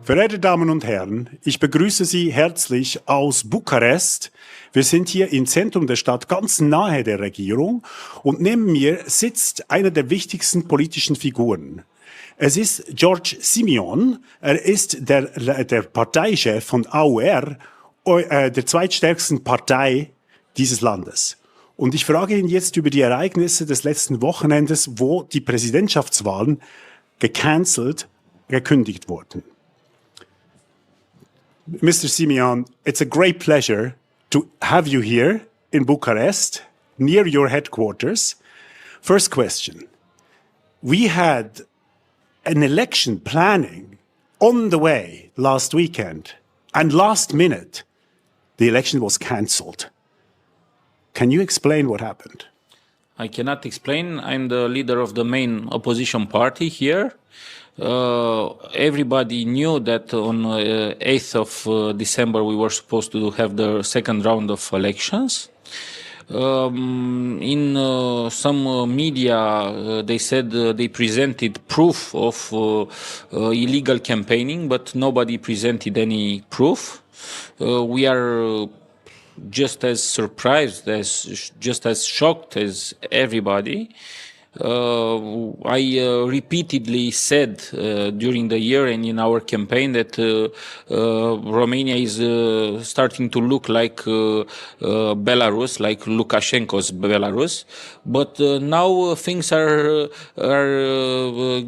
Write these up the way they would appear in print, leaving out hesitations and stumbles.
Verehrte Damen und Herren, ich begrüße Sie herzlich aus Bukarest. Wir sind hier im Zentrum der Stadt, ganz nahe der Regierung, und neben mir sitzt einer der wichtigsten politischen Figuren. Es ist George Simion, er ist der Parteichef von AUR, der zweitstärksten Partei dieses Landes. Und ich frage ihn jetzt über die Ereignisse des letzten Wochenendes, wo die Präsidentschaftswahlen gekündigt wurden. Mr. Simion, it's a great pleasure to have you here in Bucharest, near your headquarters. First question. We had an election planning on the way last weekend, and last minute, the election was cancelled. Can you explain what happened? I cannot explain. I'm the leader of the main opposition party here. Everybody knew that on 8th of December we were supposed to have the second round of elections. In some media they said they presented proof of illegal campaigning, but nobody presented any proof. We are just as surprised, just as shocked as everybody. I repeatedly said during the year and in our campaign that Romania is starting to look like Belarus, like Lukashenko's Belarus. But now things are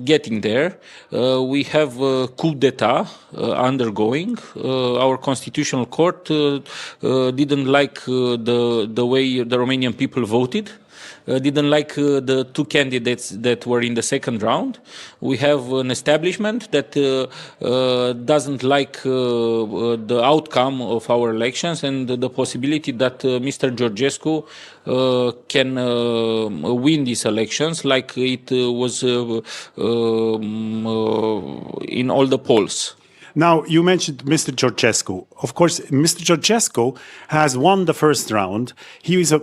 getting there. We have a coup d'etat undergoing. Our constitutional court didn't like the way the Romanian people voted. Didn't like the two candidates that were in the second round. We have an establishment that doesn't like the outcome of our elections and the possibility that Mr. Georgescu can win these elections like it was in all the polls. Now, you mentioned Mr. Georgescu. Of course, Mr. Georgescu has won the first round. He is a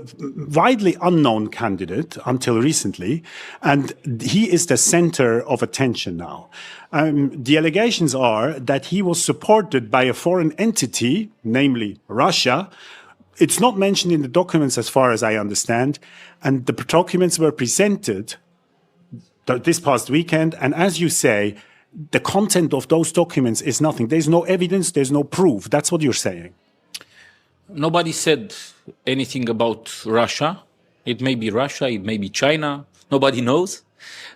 widely unknown candidate until recently, and he is the center of attention now. The allegations are that he was supported by a foreign entity, namely Russia. It's not mentioned in the documents as far as I understand, and the documents were presented this past weekend, and as you say, the content of those documents is nothing. There's no evidence, there's no proof. That's what you're saying. Nobody said anything about Russia. It may be Russia, it may be China. Nobody knows.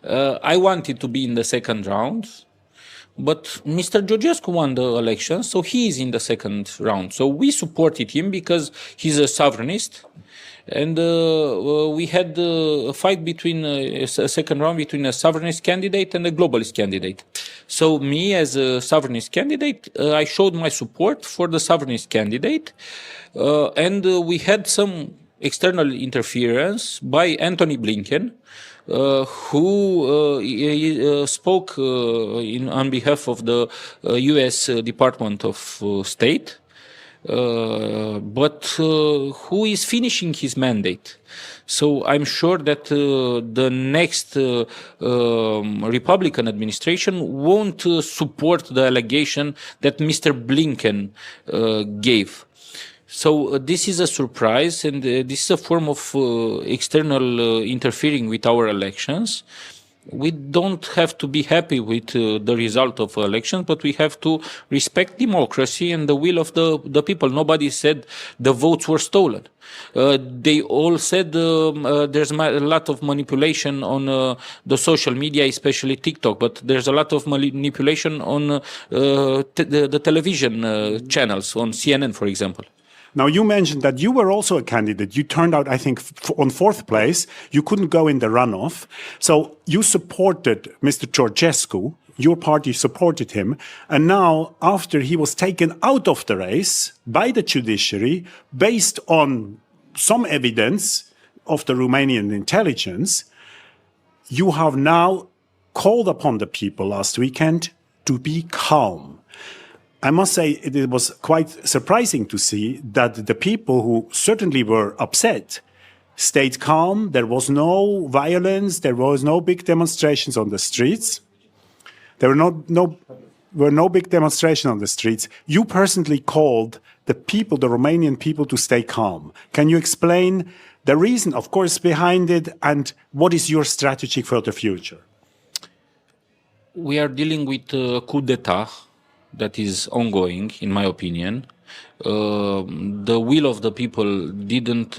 I wanted to be in the second round, but Mr. Georgescu won the election, so he is in the second round. So we supported him because he's a sovereignist. And we had a fight between a second round between a sovereignist candidate and a globalist candidate. So me, as a sovereignist candidate, I showed my support for the sovereignist candidate. And we had some external interference by Antony Blinken, who spoke on behalf of the U.S. Department of State. But who is finishing his mandate? So I'm sure that the next Republican administration won't support the allegation that Mr. Blinken gave. So this is a surprise, and this is a form of external interfering with our elections. We don't have to be happy with the result of elections, but we have to respect democracy and the will of the people. Nobody said the votes were stolen. They all said there's a lot of manipulation on the social media, especially TikTok, but there's a lot of manipulation on the television channels, on CNN, for example. Now, you mentioned that you were also a candidate. You turned out, I think, on fourth place. You couldn't go in the runoff. So you supported Mr. Georgescu. Your party supported him. And now, after he was taken out of the race by the judiciary, based on some evidence of the Romanian intelligence, you have now called upon the people last weekend to be calm. I must say it was quite surprising to see that the people who certainly were upset stayed calm. There was no violence. There was no big demonstrations on the streets. There were no were no big demonstration on the streets. You personally called the people, the Romanian people, to stay calm. Can you explain the reason, of course, behind it, and what is your strategy for the future? We are dealing with a coup d'etat that is ongoing, in my opinion. The will of the people didn't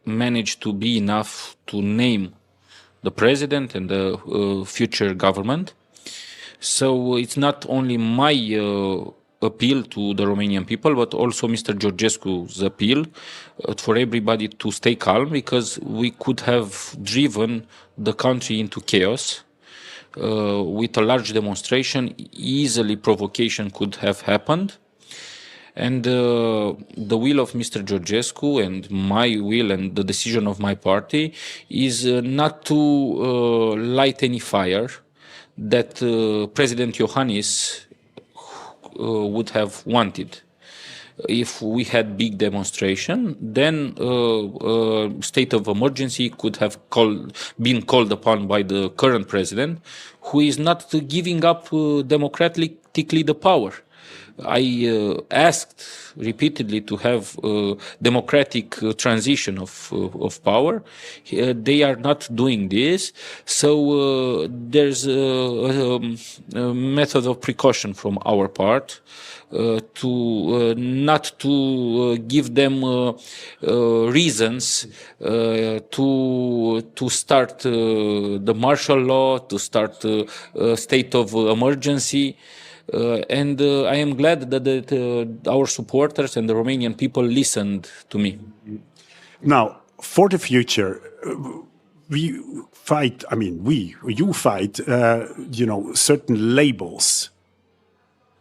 manage to be enough to name the president and the future government. So it's not only my appeal to the Romanian people, but also Mr. Georgescu's appeal for everybody to stay calm, because we could have driven the country into chaos. With a large demonstration, easily provocation could have happened. And the will of Mr. Georgescu and my will and the decision of my party is not to light any fire that President Iohannis would have wanted. If we had big demonstration, then state of emergency could have been called upon by the current president, who is not giving up democratically the power. I asked repeatedly to have democratic transition of power. They are not doing this, so there's a method of precaution from our part to not to give them reasons to start the martial law, to start state of emergency. And I am glad that our supporters and the Romanian people listened to me. Now, for the future, you fight, certain labels.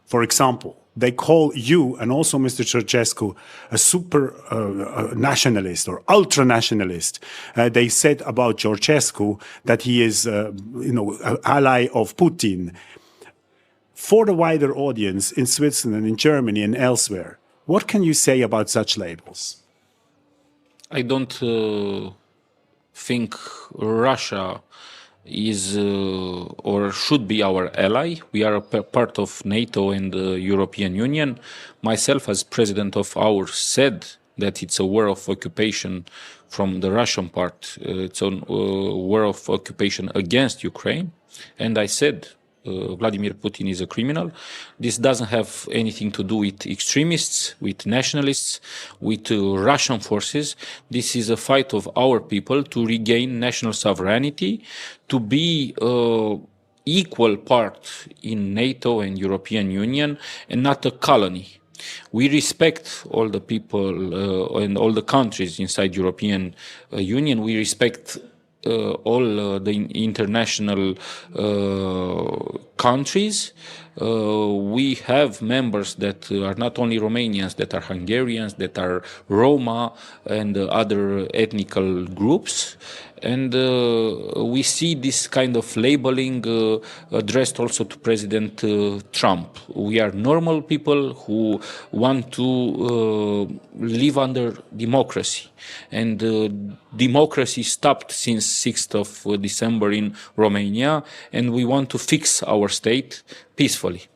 For example, they call you and also Mr. Georgescu a super nationalist or ultra nationalist. They said about Georgescu that he is, an ally of Putin. For the wider audience in Switzerland, in Germany, and elsewhere, what can you say about such labels? I don't think Russia is or should be our ally. We are a part of NATO and the European Union. Myself, as president of ours, said that it's a war of occupation from the Russian part. It's a war of occupation against Ukraine. And I said, Vladimir Putin is a criminal. This doesn't have anything to do with extremists, with nationalists, with Russian forces. This is a fight of our people to regain national sovereignty, to be equal part in NATO and European Union, and not a colony. We respect all the people and all the countries inside European Union. We respect all the international countries. We have members that are not only Romanians, that are Hungarians, that are Roma and other ethnical groups. And we see this kind of labeling addressed also to President Trump. We are normal people who want to live under democracy. And democracy stopped since 6th of December in Romania, and we want to fix our state peacefully.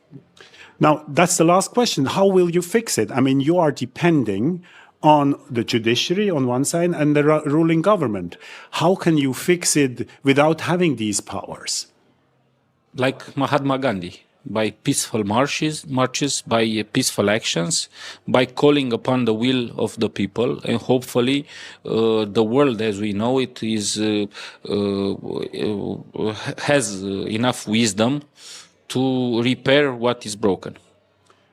Now, that's the last question. How will you fix it? I mean, you are depending on the judiciary on one side and the ruling government. How can you fix it without having these powers? Like Mahatma Gandhi, by peaceful marches, by peaceful actions, by calling upon the will of the people, and hopefully the world as we know it is has enough wisdom to repair what is broken.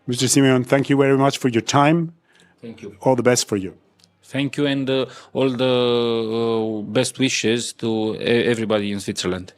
Mr. Simion, thank you very much for your time. Thank you. All the best for you. Thank you, and all the best wishes to everybody in Switzerland.